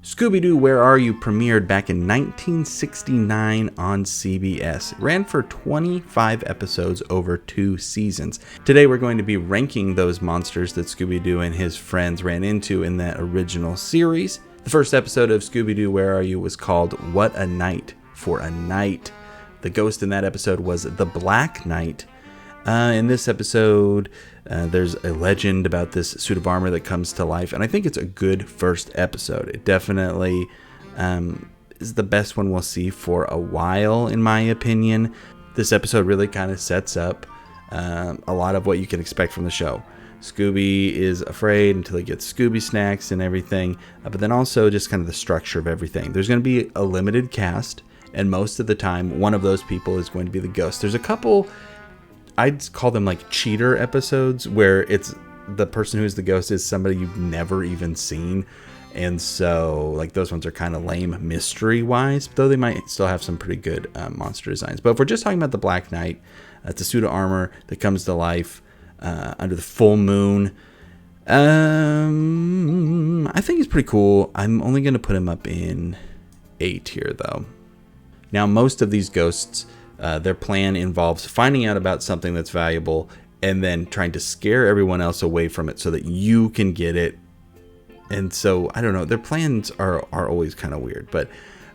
Scooby-Doo Where Are You premiered back in 1969 on CBS. It ran for 25 episodes over 2 seasons. Today we're going to be ranking those monsters that Scooby-Doo and his friends ran into in that original series. The first episode of Scooby-Doo Where Are You was called What a Night for a Night. The ghost in that episode was the Black Knight. In this episode, there's a legend about this suit of armor that comes to life, and I think it's a good first episode. It definitely is the best one we'll see for a while, in my opinion. This episode really kind of sets up a lot of what you can expect from the show. Scooby is afraid until he gets Scooby snacks and everything, but then also just kind of the structure of everything. There's going to be a limited cast, and most of the time, one of those people is going to be the ghost. There's a couple, I'd call them like cheater episodes, where it's the person who's the ghost is somebody you've never even seen. And so like those ones are kind of lame mystery wise, though they might still have some pretty good monster designs. But if we're just talking about the Black Knight, it's a suit of armor that comes to life under the full moon. I think he's pretty cool. I'm only going to put him up in A tier though. Now, most of these ghosts, their plan involves finding out about something that's valuable and then trying to scare everyone else away from it so that you can get it. And so, I don't know, their plans are always kind of weird. But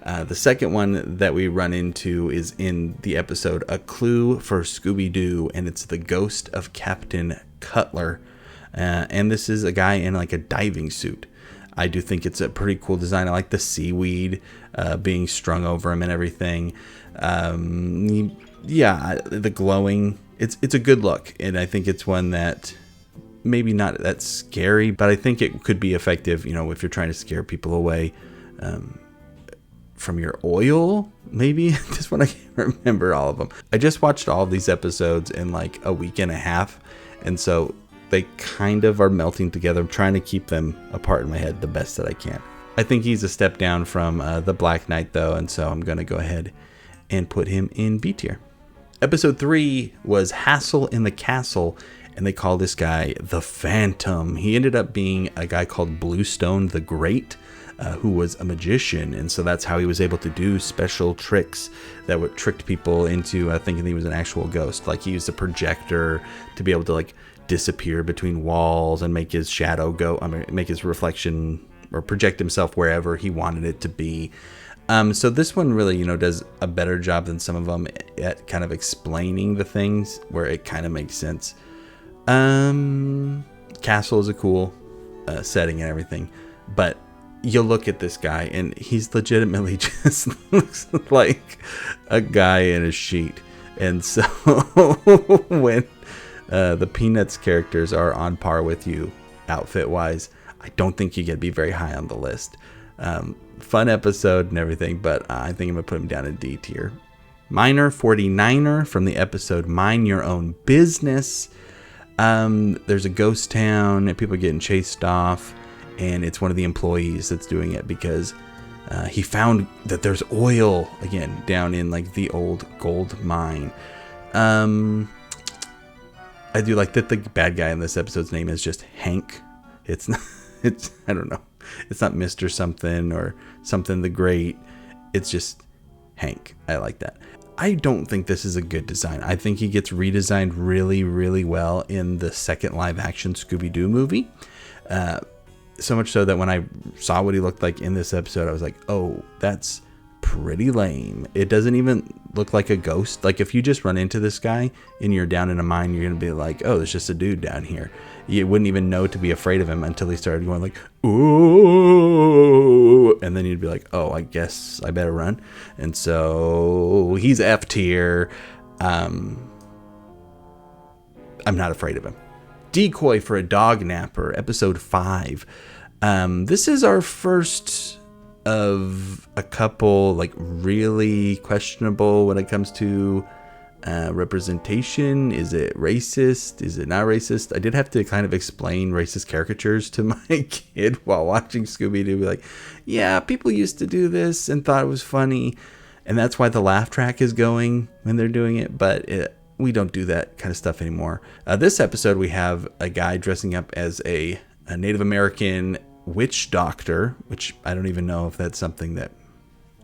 the second one that we run into is in the episode A Clue for Scooby-Doo, and it's the ghost of Captain Cutler. And this is a guy in like a diving suit. I do think it's a pretty cool design. I like the seaweed being strung over him and everything. Yeah, the glowing. It's a good look, and I think it's one that maybe not that scary, but I think it could be effective, you know, if you're trying to scare people away from your oil, maybe. This one I can't remember all of them. I just watched all of these episodes in like a week and a half, and so they kind of are melting together. I'm trying to keep them apart in my head the best that I can. I think he's a step down from the Black Knight though, and so I'm going to go ahead and put him in B tier. Episode 3 was Hassle in the Castle, and they call this guy the Phantom. He ended up being a guy called Bluestone the Great, who was a magician, and so that's how he was able to do special tricks that would tricked people into thinking he was an actual ghost. Like he used a projector to be able to like disappear between walls and make his shadow make his reflection or project himself wherever he wanted it to be. So this one really, you know, does a better job than some of them at kind of explaining the things where it kind of makes sense. Castle is a cool setting and everything, but you look at this guy and he's legitimately just looks like a guy in a sheet. And so when the Peanuts characters are on par with you outfit wise, I don't think you get to be very high on the list. Fun episode and everything, but I think I'm gonna put him down in D tier. Miner 49er from the episode Mind Your Own Business. There's a ghost town and people are getting chased off, and it's one of the employees that's doing it because he found that there's oil again down in like the old gold mine. I do like that the bad guy in this episode's name is just Hank. It's not, I don't know. It's not Mr. something or something the Great. It's just Hank. I like that. I don't think this is a good design. I think he gets redesigned really, really well in the second live action Scooby-Doo movie. So much so that when I saw what he looked like in this episode, I was like, oh, that's pretty lame. It doesn't even look like a ghost. Like if you just run into this guy and you're down in a mine, you're going to be like, oh, there's just a dude down here. You wouldn't even know to be afraid of him until he started going like, ooh, and then you'd be like, oh, I guess I better run. And so he's F tier. I'm not afraid of him. Decoy for a Dognapper, episode 5. This is our first of a couple like really questionable when it comes to representation. Is it racist? Is it not racist? I did have to kind of explain racist caricatures to my kid while watching Scooby-Doo. Be like, yeah, people used to do this and thought it was funny, and that's why the laugh track is going when they're doing it, but we don't do that kind of stuff anymore. This episode we have a guy dressing up as a Native American witch doctor, which I don't even know if that's something that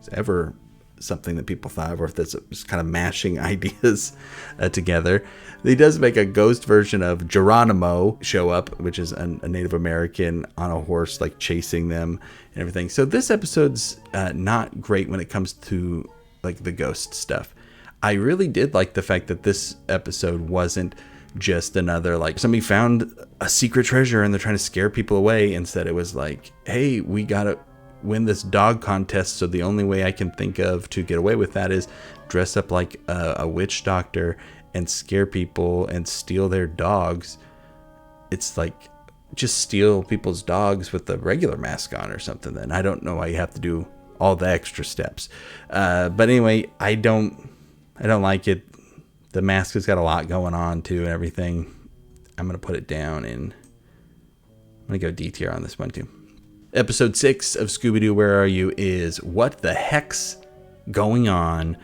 is ever something that people thought of, or if that's just kind of mashing ideas together. He does make a ghost version of Geronimo show up, which is a Native American on a horse, like chasing them and everything. So this episode's not great when it comes to like the ghost stuff. I really did like the fact that this episode wasn't just another like somebody found a secret treasure and they're trying to scare people away. Instead, it was like, hey, we gotta win this dog contest, so the only way I can think of to get away with that is dress up like a witch doctor and scare people and steal their dogs. It's like, just steal people's dogs with the regular mask on or something. Then I don't know why you have to do all the extra steps. But anyway, I don't like it. The mask has got a lot going on too and everything. I'm going to put it down, and I'm going to go D tier on this one too. Episode 6 of Scooby-Doo Where Are You is What the Heck's Going On?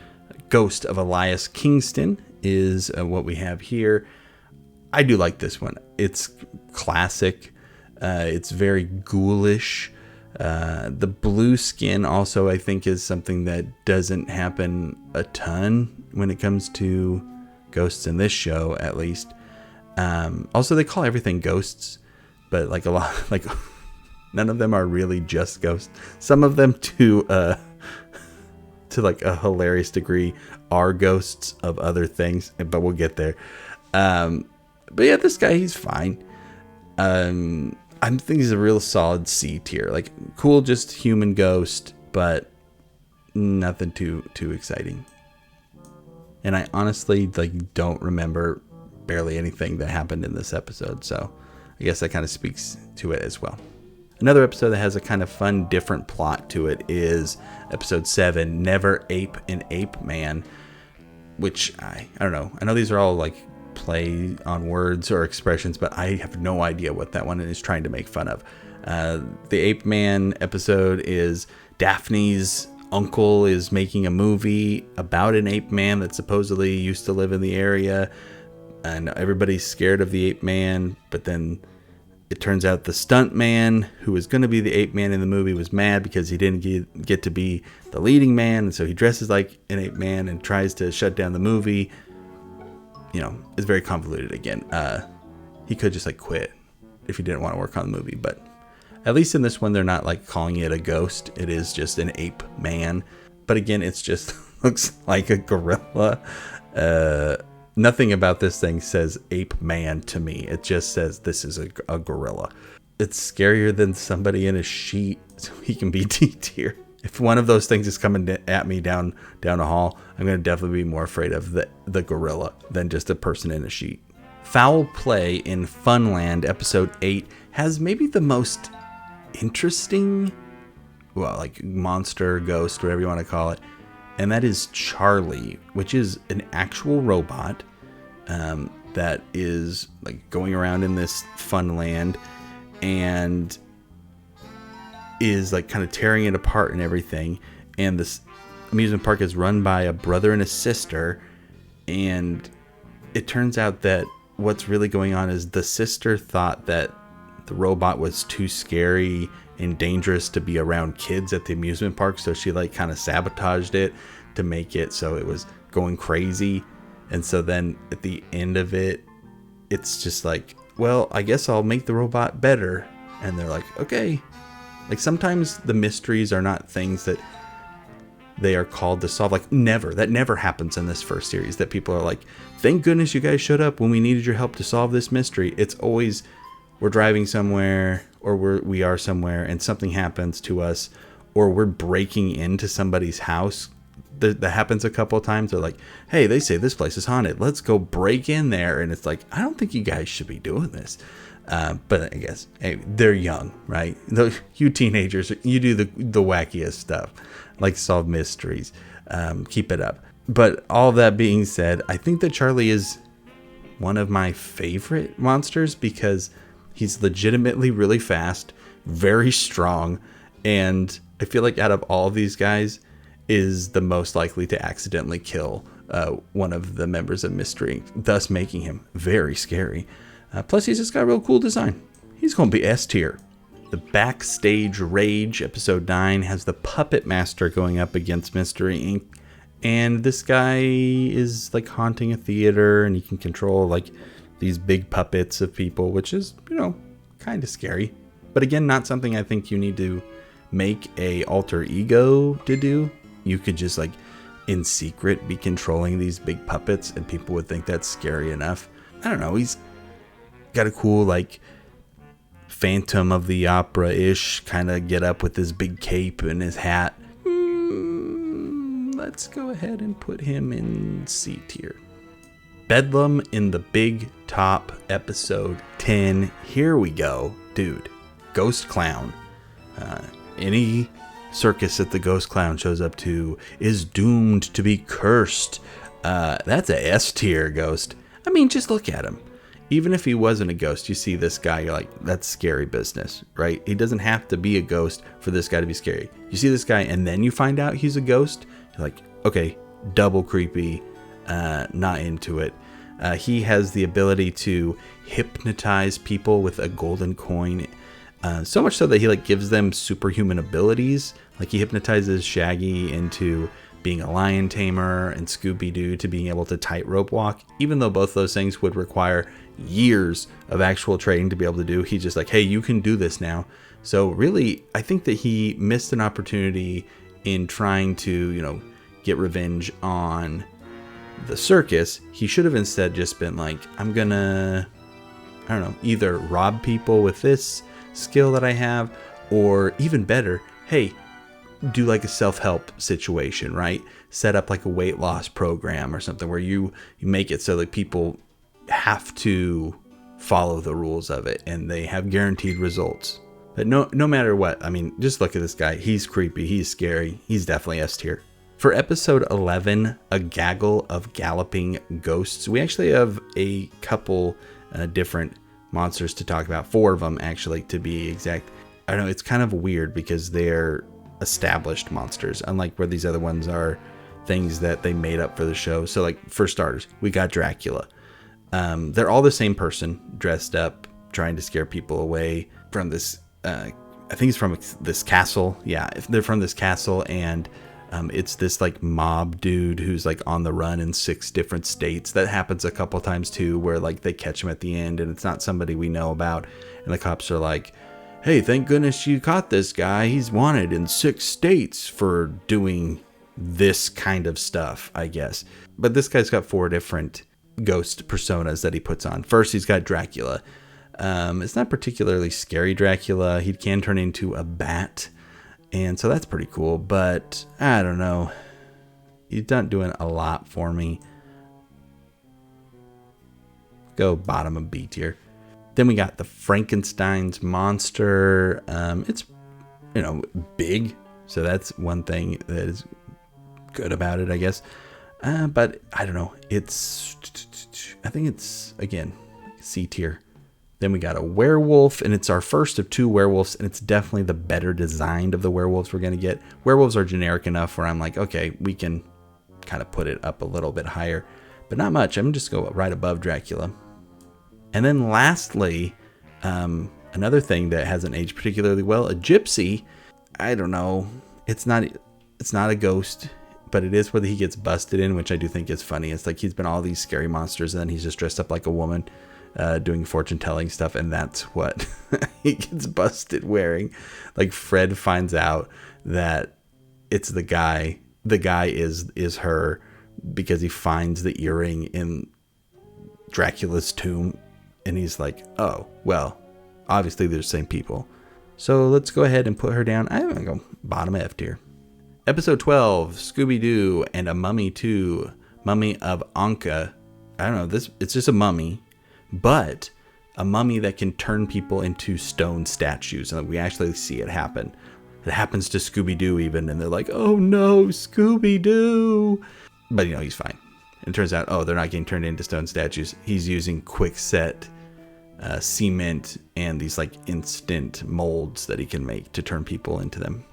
Ghost of Elias Kingston is what we have here. I do like this one. It's classic. It's very ghoulish. The blue skin also, I think, is something that doesn't happen a ton when it comes to ghosts in this show, at least. Also, they call everything ghosts, but like a lot, like none of them are really just ghosts. Some of them to like a hilarious degree are ghosts of other things, but we'll get there. But yeah, this guy, he's fine. I think he's a real solid C tier. Like, cool, just human ghost, but nothing too exciting. And I honestly like don't remember barely anything that happened in this episode, so I guess that kind of speaks to it as well. Another episode that has a kind of fun, different plot to it is episode 7, Never Ape an Ape Man, which I don't know. I know these are all like play on words or expressions, but I have no idea what that one is trying to make fun of. The Ape Man episode is Daphne's uncle is making a movie about an ape man that supposedly used to live in the area, and everybody's scared of the ape man, but then it turns out the stunt man who was going to be the ape man in the movie was mad because he didn't get to be the leading man, and so he dresses like an ape man and tries to shut down the movie. You know, it's very convoluted again. He could just like quit if he didn't want to work on the movie, but at least in this one, they're not like calling it a ghost. It is just an ape man. But again, it's just looks like a gorilla. Nothing about this thing says ape man to me. It just says this is a gorilla. It's scarier than somebody in a sheet, so he can be D tier. If one of those things is coming at me down a hall, I'm going to definitely be more afraid of the gorilla than just a person in a sheet. Foul Play in Funland, episode 8, has maybe the most interesting, well, like monster, ghost, whatever you want to call it, and that is Charlie, which is an actual robot that is like going around in this Funland and is like kind of tearing it apart and everything. And this amusement park is run by a brother and a sister, and it turns out that what's really going on is the sister thought that the robot was too scary and dangerous to be around kids at the amusement park, so she like kind of sabotaged it to make it so it was going crazy. And so then at the end of it, it's just like, well, I guess I'll make the robot better. And they're like, okay. Like, sometimes the mysteries are not things that they are called to solve. Like, that never happens in this first series, that people are like, thank goodness you guys showed up when we needed your help to solve this mystery. It's always, we're driving somewhere, or we are somewhere and something happens to us, or we're breaking into somebody's house. That happens a couple of times. They're like, hey, they say this place is haunted, let's go break in there. And it's like, I don't think you guys should be doing this. But I guess, hey, they're young, right? You teenagers, you do the wackiest stuff, like solve mysteries. Keep it up. But all that being said, I think that Charlie is one of my favorite monsters because he's legitimately really fast, very strong, and I feel like out of all of these guys is the most likely to accidentally kill one of the members of Mystery, thus making him very scary. Plus, he's just got a real cool design. He's going to be S tier. The Backstage Rage, episode 9, has the Puppet Master going up against Mystery Inc. And this guy is like haunting a theater, and he can control like these big puppets of people, which is, kind of scary. But again, not something I think you need to make a alter ego to do. You could just like in secret be controlling these big puppets, and people would think that's scary enough. I don't know. He's got a cool like Phantom of the Opera-ish kind of get up with his big cape and his hat. Let's go ahead and put him in C tier. Bedlam in the Big Top, episode 10. Here we go. Dude, Ghost Clown. Any circus that the Ghost Clown shows up to is doomed to be cursed. That's a S tier ghost. I mean, just look at him. Even if he wasn't a ghost, you see this guy, you're like, that's scary business, right? He doesn't have to be a ghost for this guy to be scary. You see this guy and then you find out he's a ghost, you're like, okay, double creepy, not into it. He has the ability to hypnotize people with a golden coin, so much so that he like gives them superhuman abilities. Like he hypnotizes Shaggy into being a lion tamer and Scooby-Doo to being able to tightrope walk, even though both those things would require years of actual training to be able to do. He's just like, hey, you can do this now. So really, I think that he missed an opportunity in trying to, get revenge on the circus. He should have instead just been like, I'm gonna, either rob people with this skill that I have, or even better, hey, do like a self-help situation, right? Set up like a weight loss program or something where you make it so that people have to follow the rules of it and they have guaranteed results. But no matter what, I mean, just look at this guy. He's creepy. He's scary. He's definitely S tier. For episode 11, a gaggle of galloping ghosts. We actually have a couple different monsters to talk about. 4 of them, actually, to be exact. I don't know, it's kind of weird because they're established monsters, unlike where these other ones are things that they made up for the show. So like, for starters, we got Dracula. They're all the same person dressed up trying to scare people away from this I think it's from this castle. Yeah, they're from this castle, and it's this like mob dude who's like on the run in 6 different states. That happens a couple times too, where like they catch him at the end and it's not somebody we know about, and the cops are like, hey, thank goodness you caught this guy. He's wanted in 6 states for doing this kind of stuff, I guess. But this guy's got 4 different ghost personas that he puts on. First, he's got Dracula. It's not particularly scary Dracula. He can turn into a bat, and so that's pretty cool. But I don't know. He's not doing a lot for me. Go bottom of B tier. Then we got the Frankenstein's monster. It's, big. So that's one thing that is good about it, I guess. But I don't know. I think it's, again, C tier. Then we got a werewolf, and it's our first of 2 werewolves, and it's definitely the better designed of the werewolves we're going to get. Werewolves are generic enough where I'm like, okay, we can kind of put it up a little bit higher, but not much. I'm just going to go right above Dracula. And then lastly, another thing that hasn't aged particularly well, a gypsy. I don't know. It's not a ghost, but it is what he gets busted in, which I do think is funny. It's like he's been all these scary monsters, and then he's just dressed up like a woman, doing fortune telling stuff, and that's what he gets busted wearing. Like Fred finds out that it's the guy. The guy is her because he finds the earring in Dracula's tomb. And he's like, oh, well, obviously they're the same people. So let's go ahead and put her down. I'm going to go bottom F tier. Episode 12, Scooby-Doo and a Mummy 2, Mummy of Anka. I don't know, it's just a mummy, but a mummy that can turn people into stone statues. And we actually see it happen. It happens to Scooby-Doo even, and they're like, oh no, Scooby-Doo. But, he's fine. It turns out, they're not getting turned into stone statues. He's using quickset cement and these like instant molds that he can make to turn people into them,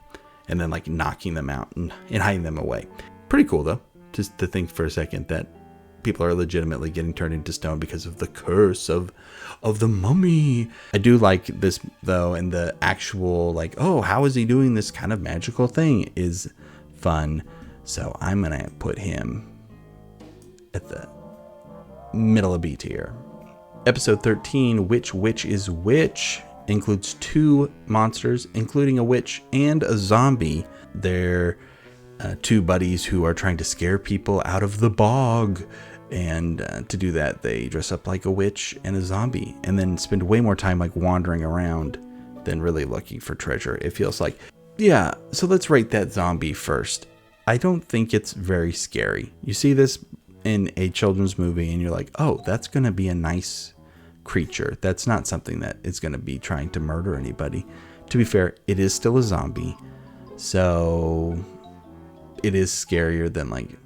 and then like knocking them out and hiding them away. Pretty cool though, just to think for a second that people are legitimately getting turned into stone because of the curse of the mummy. I do like this though, and the actual like, oh, how is he doing this kind of magical thing is fun. So I'm gonna put him at the middle of B tier. Episode 13, Which Witch is Which, includes 2 monsters, including a witch and a zombie. They're 2 buddies who are trying to scare people out of the bog. And to do that, they dress up like a witch and a zombie, and then spend way more time like wandering around than really looking for treasure, it feels like. Yeah, so let's rate that zombie first. I don't think it's very scary. You see this in a children's movie and you're like, oh, that's going to be a nice creature. That's not something that is going to be trying to murder anybody. To be fair, it is still a zombie, so it is scarier than like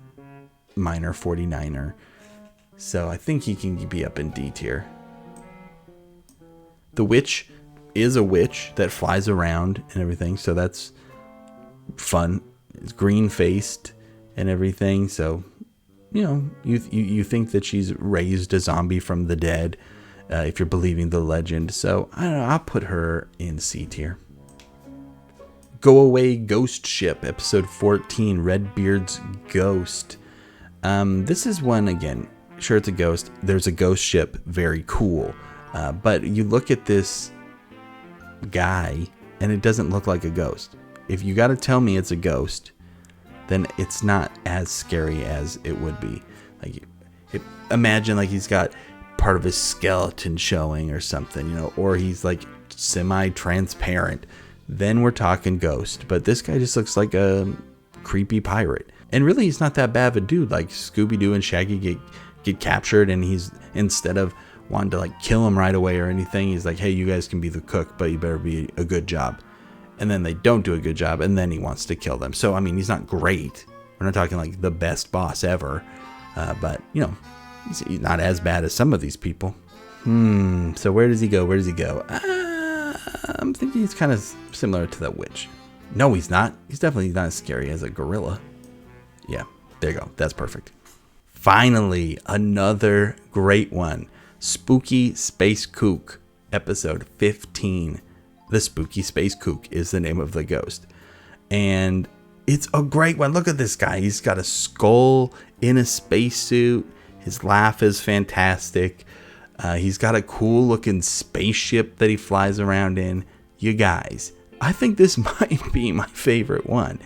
Minor 49er. So I think he can be up in D tier. The witch is a witch that flies around and everything, so that's fun. It's green faced and everything, so you know, you think that she's raised a zombie from the dead, if you're believing the legend. So I don't know, I'll put her in C tier. Go Away Ghost Ship, episode 14, Redbeard's Ghost. This is one, again, sure, it's a ghost. There's a ghost ship, very cool. But you look at this guy and it doesn't look like a ghost. If you got to tell me it's a ghost, then it's not as scary as it would be. Like, imagine like he's got part of his skeleton showing or something, you know, or he's like semi-transparent. Then we're talking ghost. But this guy just looks like a creepy pirate. And really, he's not that bad of a dude. Like Scooby-Doo and Shaggy get captured, and he's, instead of wanting to like kill him right away or anything, he's like, hey, you guys can be the cook, but you better be a good job. And then they don't do a good job, and then he wants to kill them. So I mean, he's not great. We're not talking like the best boss ever, but you know, he's not as bad as some of these people. So where does he go? Where does he go? I'm thinking he's kind of similar to that witch. No, he's not. He's definitely not as scary as a gorilla. Yeah, there you go. That's perfect. Finally, another great one. Spooky Space Kook, episode 15. The Spooky Space Kook is the name of the ghost. And it's a great one. Look at this guy. He's got a skull in a spacesuit. His laugh is fantastic. He's got a cool looking spaceship that he flies around in. You guys, I think this might be my favorite one.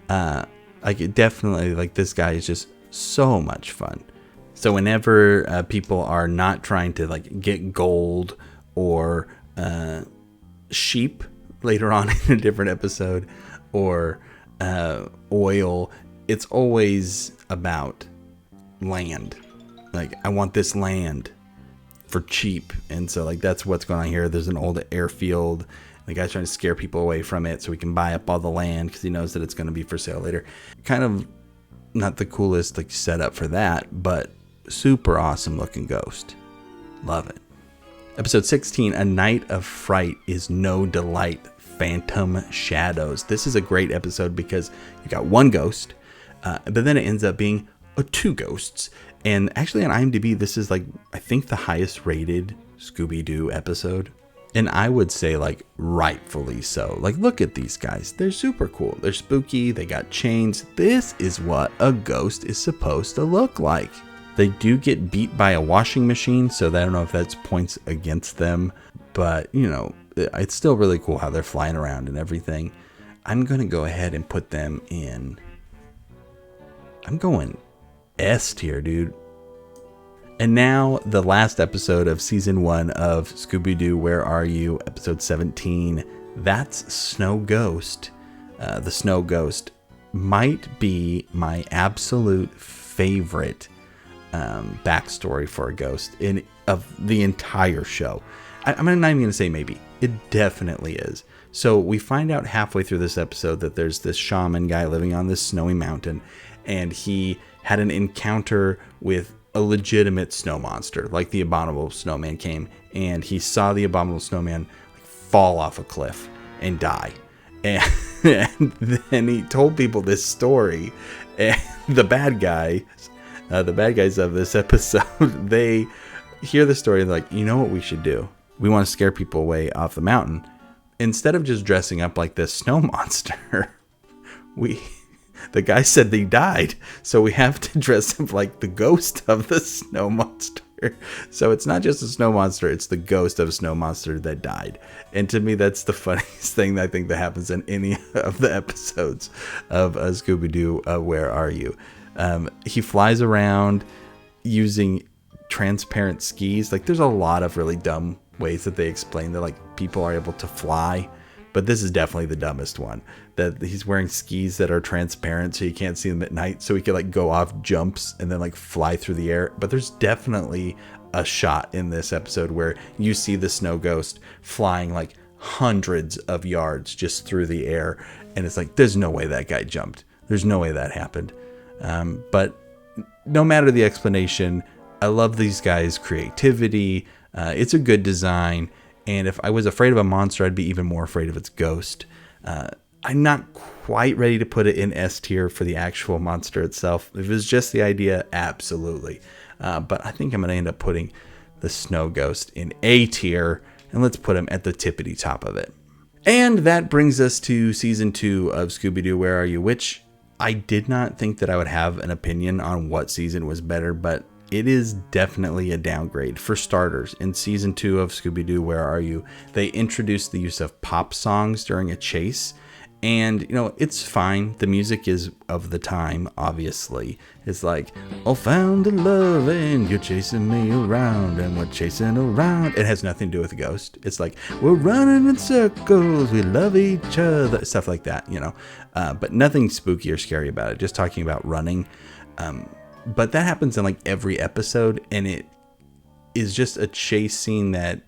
Like, it definitely, like, this guy is just so much fun. So whenever people are not trying to like get gold or sheep later on in a different episode, or oil, it's always about land. Like, I want this land for cheap. And so like that's what's going on here. There's an old airfield. The guy's trying to scare people away from it so he can buy up all the land because he knows that it's going to be for sale later. Kind of not the coolest like setup for that, but super awesome looking ghost. Love it. Episode 16, A Night of Fright is No Delight, Phantom Shadows. This is a great episode because you got one ghost, but then it ends up being 2 ghosts. And actually on IMDb, this is like, I think the highest rated Scooby-Doo episode. And I would say like rightfully so. Like, look at these guys. They're super cool. They're spooky. They got chains. This is what a ghost is supposed to look like. They do get beat by a washing machine, so I don't know if that's points against them. But, you know, it's still really cool how they're flying around and everything. I'm going to go ahead and put them in. I'm going S tier, dude. And now the last episode of season 1 of Scooby-Doo Where Are You, episode 17. That's Snow Ghost. The Snow Ghost might be my absolute favorite backstory for a ghost of the entire show. I'm not even going to say maybe. It definitely is. So we find out halfway through this episode that there's this shaman guy living on this snowy mountain, and he had an encounter with a legitimate snow monster. Like, the abominable snowman came, and he saw the abominable snowman like fall off a cliff and die. And then he told people this story, and the bad guy the bad guys of this episode, they hear the story and they're like, you know what we should do? We want to scare people away off the mountain. Instead of just dressing up like this snow monster, the guy said he died, so we have to dress up like the ghost of the snow monster. So it's not just a snow monster, it's the ghost of a snow monster that died. And to me, that's the funniest thing that I think that happens in any of the episodes of Scooby-Doo Where Are You? He flies around using transparent skis. Like, there's a lot of really dumb ways that they explain that, like, people are able to fly, but this is definitely the dumbest one, that he's wearing skis that are transparent so you can't see them at night, so he can like go off jumps and then like fly through the air. But there's definitely a shot in this episode where you see the snow ghost flying like hundreds of yards just through the air, and it's like, there's no way that guy jumped, there's no way that happened. But no matter the explanation, I love these guys' creativity. It's a good design. And if I was afraid of a monster, I'd be even more afraid of its ghost. I'm not quite ready to put it in S tier for the actual monster itself. If it was just the idea, absolutely. But I think I'm going to end up putting the snow ghost in A tier. And let's put him at the tippity top of it. And that brings us to season 2 of Scooby-Doo Where Are You? Which I did not think that I would have an opinion on what season was better, but it is definitely a downgrade. For starters, in season 2 of Scooby-Doo Where Are You? They introduced the use of pop songs during a chase. And, you know, it's fine. The music is of the time, obviously. It's like, oh, found a love and you're chasing me around and we're chasing around. It has nothing to do with a ghost. It's like, we're running in circles, we love each other, stuff like that, you know. But nothing spooky or scary about it, just talking about running. But that happens in like every episode, and it is just a chase scene that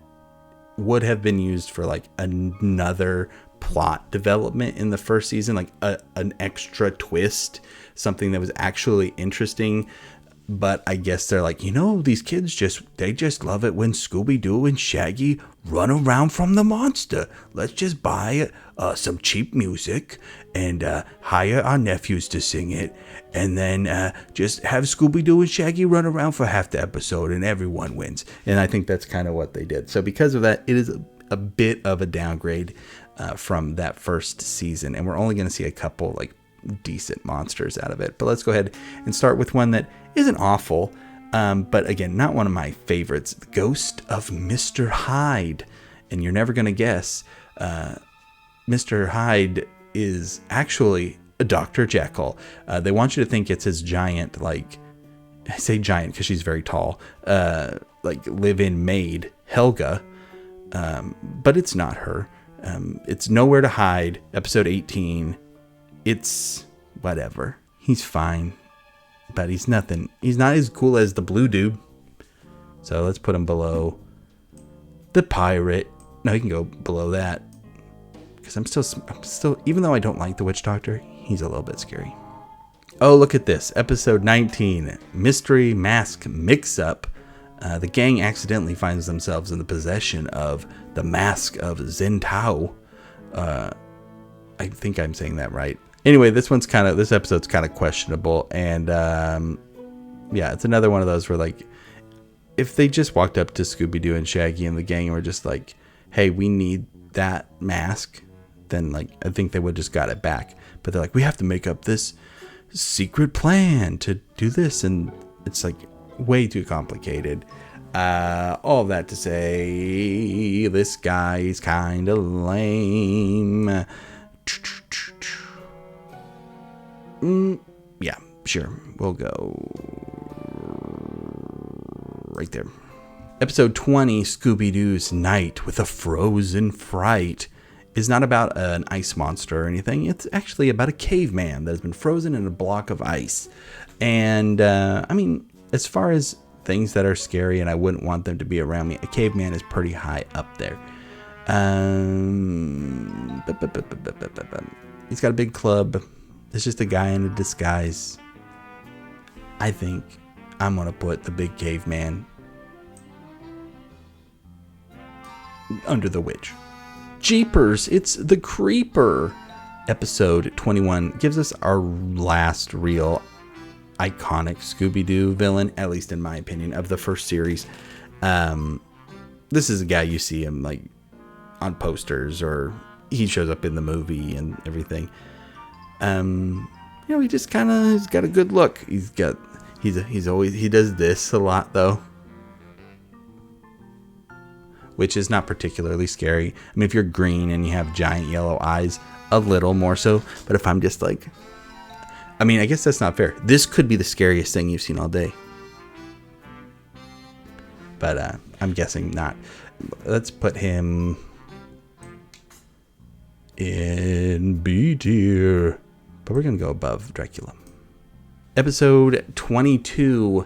would have been used for like another plot development in the first season, like an extra twist, something that was actually interesting. But I guess they're like, you know, these kids they just love it when Scooby-Doo and Shaggy run around from the monster. Let's just buy some cheap music and hire our nephews to sing it, and then just have Scooby-Doo and Shaggy run around for half the episode and everyone wins. And I think that's kind of what they did. So because of that, it is a bit of a downgrade from that first season, and we're only going to see a couple like decent monsters out of it. But let's go ahead and start with one that isn't awful, but again, not one of my favorites, the Ghost of Mr. Hyde. And you're never going to guess, Mr. Hyde is actually a Dr. Jekyll. They want you to think it's his giant, like, I say giant because she's very tall, like live-in maid, Helga, but it's not her. It's Nowhere to Hide, episode 18. It's whatever. He's fine, but he's nothing. He's not as cool as the blue dude. So let's put him below the pirate. No, he can go below that, because I'm still, even though I don't like the witch doctor, he's a little bit scary. Oh, look at this. Episode 19, Mystery Mask Mix-Up. The gang accidentally finds themselves in the possession of the Mask of Zentao. I think I'm saying that right. Anyway, this episode's kind of questionable. And yeah, it's another one of those where, like, if they just walked up to Scooby-Doo and Shaggy and the gang and were just like, hey, we need that mask, then, like, I think they would just got it back. But they're like, we have to make up this secret plan to do this. And it's like way too complicated. All that to say, this guy is kind of lame. Yeah, sure. We'll go right there. Episode 20, Scooby-Doo's Night with a Frozen Fright, is not about an ice monster or anything. It's actually about a caveman that has been frozen in a block of ice. And, I mean, as far as things that are scary and I wouldn't want them to be around me, a caveman is pretty high up there. He's got a big club. It's just a guy in a disguise. I think I'm going to put the big caveman under the witch. Jeepers, it's the Creeper. Episode 21 gives us our last real iconic Scooby-Doo villain, at least in my opinion, of the first series. This is a guy you see him like on posters, or he shows up in the movie and everything. He just kind of has got a good look. He does this a lot though, which is not particularly scary. I mean, if you're green and you have giant yellow eyes, a little more so. But if I'm just like, I mean, I guess that's not fair. This could be the scariest thing you've seen all day. But I'm guessing not. Let's put him in B tier. But we're going to go above Dracula. Episode 22,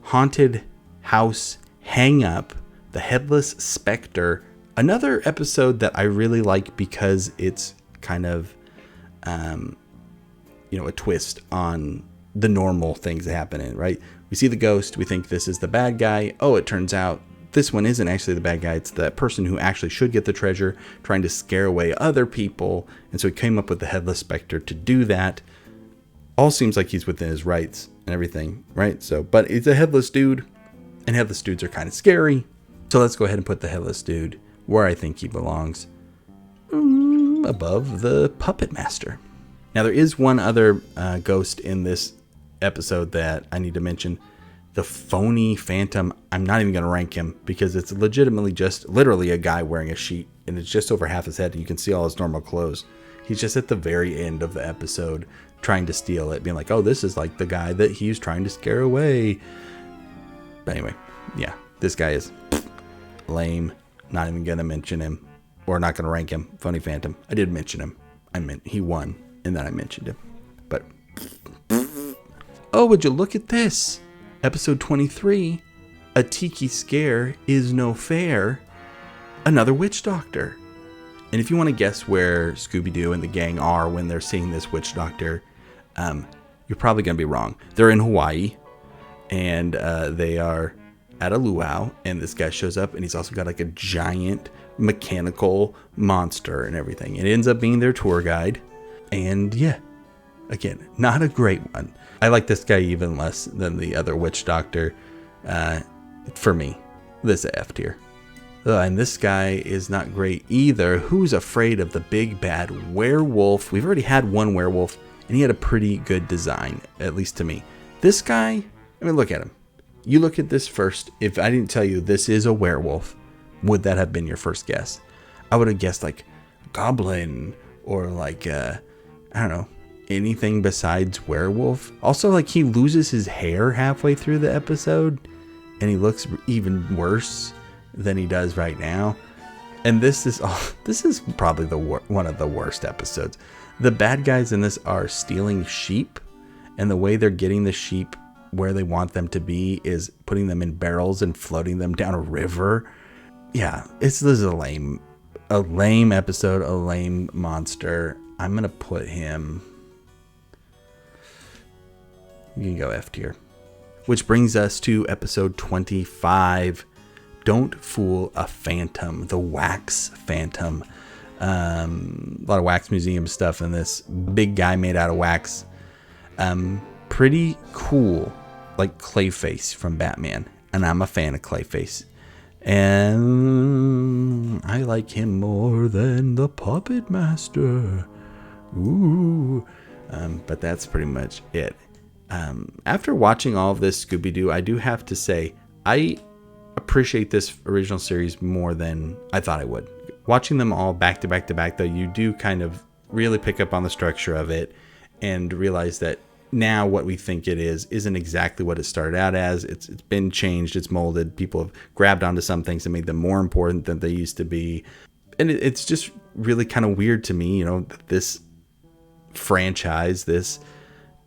Haunted House Hang Up, the Headless Specter. Another episode that I really like because it's kind of, a twist on the normal things that happen in it, right? We see the ghost. We think this is the bad guy. Oh, it turns out this one isn't actually the bad guy. It's the person who actually should get the treasure, trying to scare away other people. And so he came up with the Headless Specter to do that. All seems like he's within his rights and everything, right? So, but it's a headless dude, and headless dudes are kind of scary. So let's go ahead and put the headless dude where I think he belongs, above the Puppet Master. Now, there is one other ghost in this episode that I need to mention. The Phony Phantom. I'm not even going to rank him because it's legitimately just literally a guy wearing a sheet, and it's just over half his head, and you can see all his normal clothes. He's just at the very end of the episode trying to steal it, being like, oh, this is like the guy that he's trying to scare away. But anyway, yeah, this guy is lame. Not even going to mention him, or not going to rank him. Phony Phantom. I did mention him. I meant he won, and then I mentioned him. But, oh, would you look at this? Episode 23, A Tiki Scare Is No Fair. Another witch doctor. And if you want to guess where Scooby-Doo and the gang are when they're seeing this witch doctor, you're probably going to be wrong. They're in Hawaii, and they are at a luau, and this guy shows up, and he's also got like a giant mechanical monster and everything. It ends up being their tour guide, and yeah, again, not a great one. I like this guy even less than the other witch doctor. For me, this is F tier. And this guy is not great either. Who's afraid of the big bad werewolf? We've already had one werewolf, and he had a pretty good design, at least to me. This guy, I mean, look at him. You look at this first. If I didn't tell you this is a werewolf, would that have been your first guess? I would have guessed like goblin or like, I don't know, anything besides werewolf. Also, like, he loses his hair halfway through the episode, and he looks even worse than he does right now. And this is probably one of the worst episodes. The bad guys in this are stealing sheep, and the way they're getting the sheep where they want them to be is putting them in barrels and floating them down a river. Yeah, this is a lame episode, a lame monster. I'm gonna put him, you can go F tier. Which brings us to episode 25. Don't Fool a Phantom, the Wax Phantom. A lot of wax museum stuff in this. Big guy made out of wax. Pretty cool, like Clayface from Batman. And I'm a fan of Clayface. And I like him more than the Puppet Master. Ooh. But that's pretty much it. After watching all of this Scooby-Doo, I do have to say, I appreciate this original series more than I thought I would. Watching them all back to back to back, though, you do kind of really pick up on the structure of it and realize that now what we think it is isn't exactly what it started out as. It's been changed, it's molded. People have grabbed onto some things and made them more important than they used to be. And it's just really kind of weird to me, that this franchise, this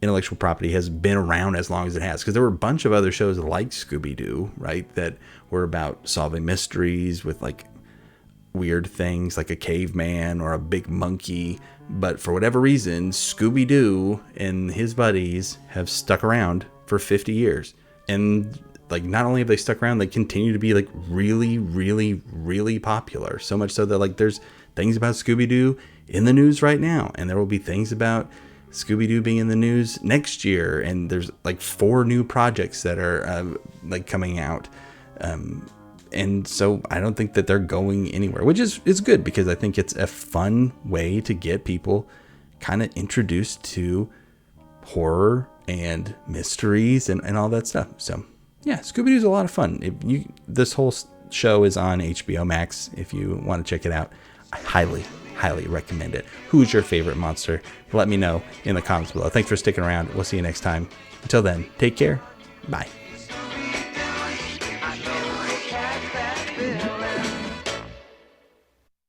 intellectual property has been around as long as it has, because there were a bunch of other shows like Scooby-Doo, right, that were about solving mysteries with like weird things like a caveman or a big monkey, but for whatever reason Scooby-Doo and his buddies have stuck around for 50 years, and like not only have they stuck around, they continue to be like really, really, really popular, so much so that like there's things about Scooby-Doo in the news right now, and there will be things about Scooby-Doo being in the news next year, and there's like 4 new projects that are like coming out. And so I don't think that they're going anywhere, which is good, because I think it's a fun way to get people kind of introduced to horror and mysteries and all that stuff. So yeah, Scooby-Doo's a lot of fun. This whole show is on HBO Max. If you want to check it out, I highly recommend it. Who's your favorite monster? Let me know in the comments below. Thanks for sticking around. We'll see you next time. Until then, take care. Bye.